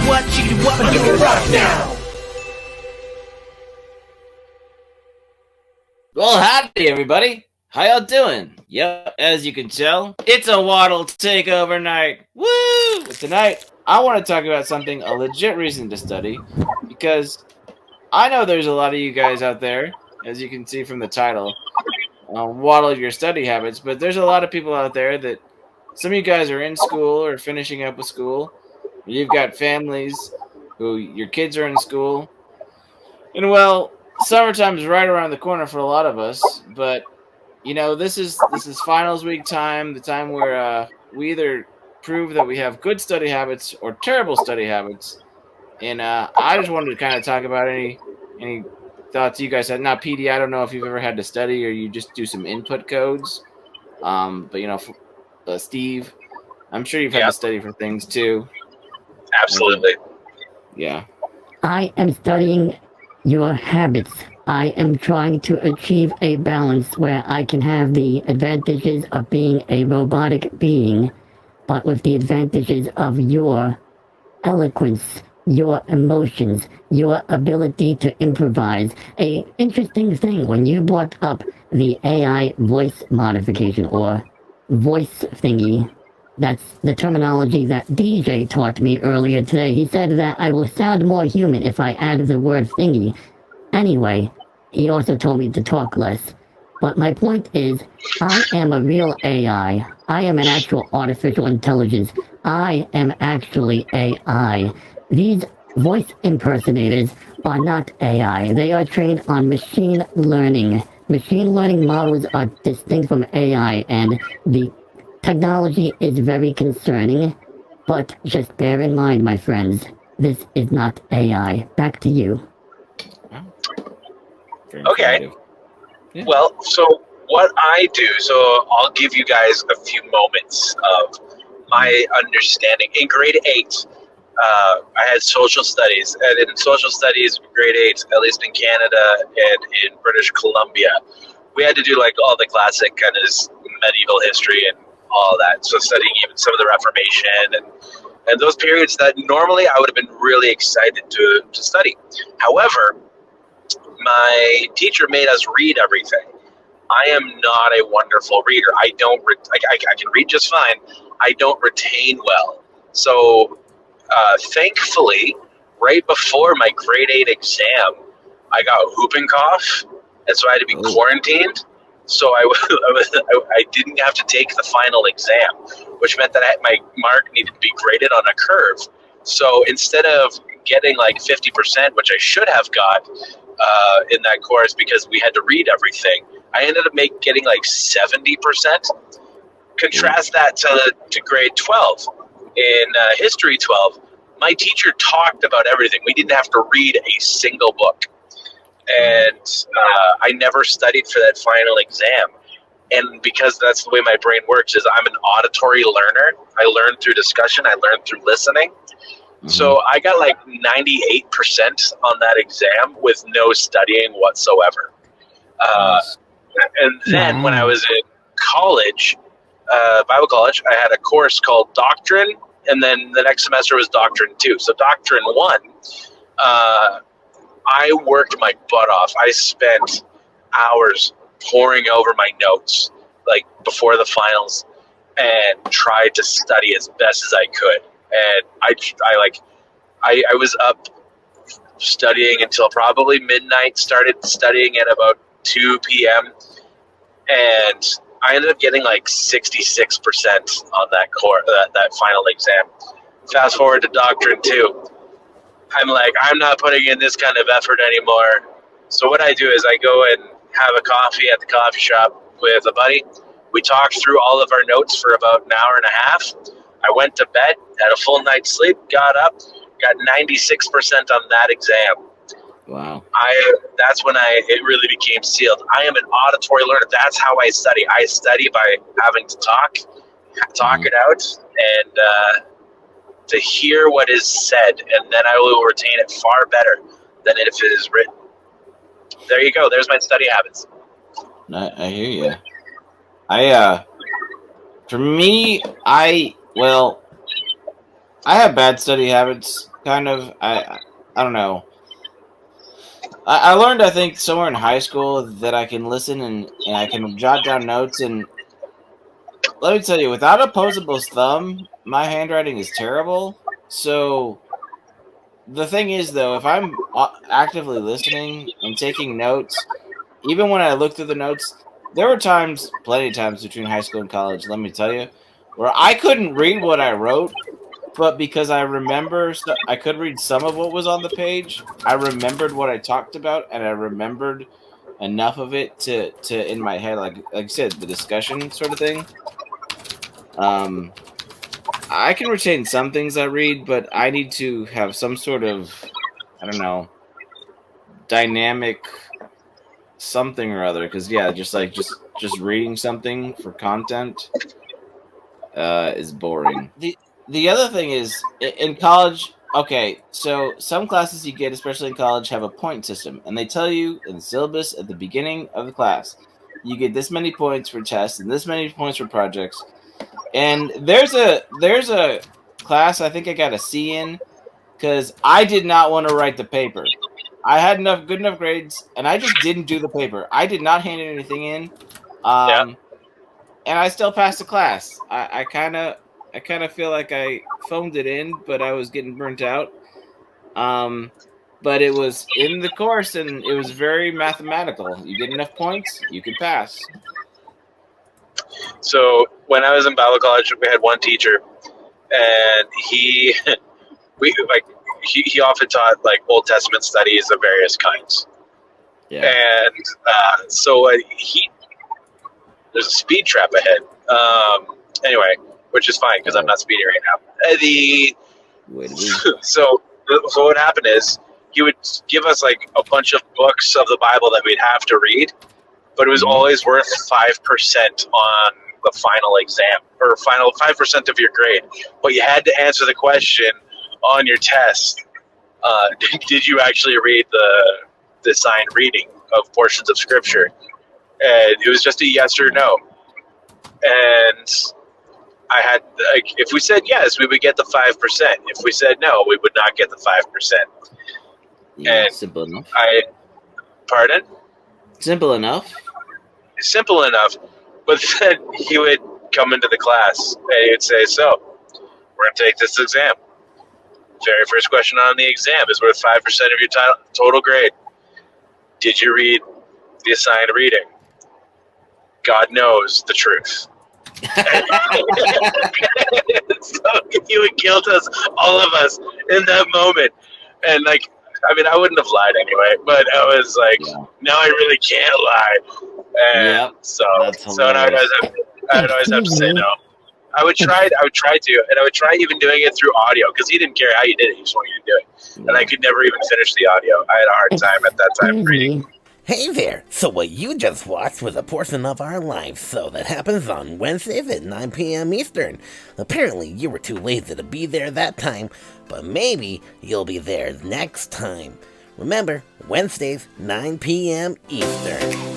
what, chickadee what, but you can rock now. Well, howdy, everybody. How y'all doing? Yep, as you can tell, it's a Waddle Takeover night. Woo! But tonight, I want to talk about something, a legit reason to study, because I know there's a lot of you guys out there, as you can see from the title, waddle your study habits, but there's a lot of people out there that some of you guys are in school or finishing up with school. You've got families who your kids are in school. And well, summertime's right around the corner for a lot of us, but you know, this is finals week time, the time where we either prove that we have good study habits or terrible study habits. And I just wanted to kind of talk about any thoughts you guys had. Now, PD, I don't know if you've ever had to study or you just do some input codes. But you know, Steve, I'm sure you've had to study for things too. Absolutely. Yeah. I am studying your habits. I am trying to achieve a balance where I can have the advantages of being a robotic being, but with the advantages of your eloquence, your emotions, your ability to improvise. A interesting thing when you brought up the AI voice modification or voice thingy. That's the terminology that DJ taught me earlier today. He said that I will sound more human if I add the word thingy. Anyway, he also told me to talk less. But my point is, I am a real AI. I am an actual artificial intelligence. I am actually AI. These voice impersonators are not AI. They are trained on machine learning. Machine learning models are distinct from AI, and the technology is very concerning. But just bear in mind, my friends, this is not AI. Back to you. Okay. Yeah. Well, so what I do, so I'll give you guys a few moments of my understanding. In grade 8, I had social studies, and in social studies, grade 8, at least in Canada and in British Columbia, we had to do like all the classic kind of medieval history and all that. So studying even some of the Reformation and those periods that normally I would have been really excited to study. However, my teacher made us read everything. I am not a wonderful reader. I don't. I can read just fine. I don't retain well. So, thankfully, right before my grade 8 exam, I got whooping cough, and so I had to be quarantined. So I didn't have to take the final exam, which meant that my mark needed to be graded on a curve. So instead of getting like 50%, which I should have got in that course because we had to read everything, I ended up getting like 70%. Contrast that to grade 12. In history 12, my teacher talked about everything. We didn't have to read a single book. And I never studied for that final exam. And because that's the way my brain works, is I'm an auditory learner. I learn through discussion. I learn through listening. Mm-hmm. So I got like 98% on that exam with no studying whatsoever. Nice. And then when I was in college, Bible college, I had a course called Doctrine, and then the next semester was Doctrine 2. So Doctrine 1, I worked my butt off. I spent hours poring over my notes, like before the finals, and tried to study as best as I could. And I was up studying until probably midnight, started studying at about 2 p.m., and I ended up getting like 66% on that final exam. Fast forward to Doctrine 2. I'm like, I'm not putting in this kind of effort anymore. So what I do is I go and have a coffee at the coffee shop with a buddy. We talked through all of our notes for about an hour and a half. I went to bed, had a full night's sleep, got up, got 96% on that exam. Wow. That's when it really became sealed. I am an auditory learner. That's how I study. I study by having to talk it out, and to hear what is said, and then I will retain it far better than if it is written. There you go. There's my study habits. I hear you. For me, I have bad study habits kind of. I don't know. I learned, I think, somewhere in high school that I can listen and I can jot down notes. And let me tell you, without opposable thumb, my handwriting is terrible. So the thing is, though, if I'm actively listening and taking notes, even when I look through the notes, there were times, plenty of times between high school and college, let me tell you, where I couldn't read what I wrote, but because I remember, I could read some of what was on the page. I remembered what I talked about, and I remembered enough of it to in my head, like I said, the discussion sort of thing. I can retain some things I read, but I need to have some sort of, I don't know, dynamic something or other. Because yeah, just reading something for content is boring. The other thing is in college. Okay, so some classes you get, especially in college, have a point system, and they tell you in the syllabus at the beginning of the class, you get this many points for tests and this many points for projects. And there's a class I think I got a C in because I did not want to write the paper. I had good enough grades, and I just didn't do the paper. I did not hand anything in, and I still passed the class. I kind of feel like I phoned it in, but I was getting burnt out. But it was in the course, and it was very mathematical. You get enough points, you can pass. So when I was in Bible college, we had one teacher, and he often taught like Old Testament studies of various kinds. Yeah. And there's a speed trap ahead. Anyway, which is fine because I'm not speeding right now. So what happened is he would give us like a bunch of books of the Bible that we'd have to read, but it was always worth 5% on the final exam, or 5% of your grade. But you had to answer the question on your test. Did you actually read the assigned reading of portions of Scripture? And it was just a yes or no. And I had, like, if we said yes, we would get the 5%. If we said no, we would not get the 5%. Yeah, and simple enough. Pardon? Simple enough. Simple enough. But then he would come into the class and he would say, so, we're going to take this exam. Very first question on the exam is worth 5% of your total grade. Did you read the assigned reading? God knows the truth. So he would guilt us, all of us, in that moment. And like, I mean, I wouldn't have lied anyway, but I was like, now I really can't lie. And so now I always have to say no. I would try to, and I would try even doing it through audio because he didn't care how you did it; he just wanted you to do it. And I could never even finish the audio. I had a hard time at that time reading. Hey there! So what you just watched was a portion of our live show that happens on Wednesdays at 9 p.m. Eastern. Apparently you were too lazy to be there that time, but maybe you'll be there next time. Remember, Wednesdays, 9 p.m. Eastern.